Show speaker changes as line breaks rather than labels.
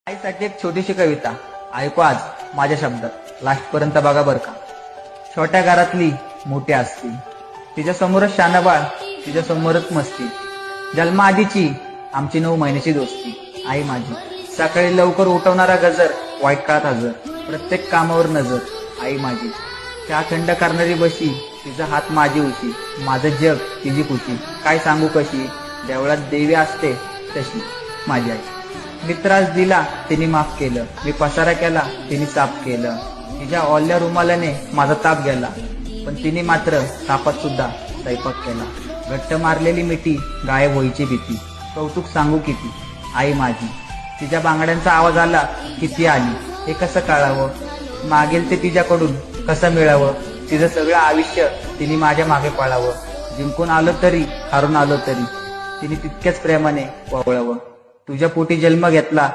आईसाठी एक छोटीशी कविता ऐकू आज माझ्या शब्दात लास्ट पर्यंत बघा बर का। छोट्या घरातली मोठी असती, तिच्या समोरच शानबाळ, तिच्या समोरच मस्ती, जन्माआधीची आमची 9 महिन्याची दोस्ती। आई माझी सकाळी लवकर उठवणारा गजर, वाईट काळात हजर, प्रत्येक कामावर नजर। आई माझी चहा थंड करणारी बशी, तिचा हात माझी उशी, माझं जग तिची खुशी। काय सांगू कशी, देवळात देवी असते तशी माझी आई। मी त्रास दिला तिने माफ केलं, मी पसारा केला तिने साफ केलं, तिच्या ओल्या रुमालाने माझा ताप गेला, पण तिने मात्र तापात सुद्धा स्वयंपाक केला। घट्ट मारलेली मिठी, गायब व्हायची भीती, कौतुक सांगू किती। आई माझी तिच्या बांगड्यांचा आवाज आला किती आली, हे कसं कळावं, मागेल ते तिच्याकडून कसं मिळावं। तिचं सगळं आयुष्य तिने माझ्या मागे पळावं, जिंकून आलो तरी हारून आलो तरी तिने तितक्याच प्रेमाने वळवावं। तुझ्या पोटी जन्म घेतला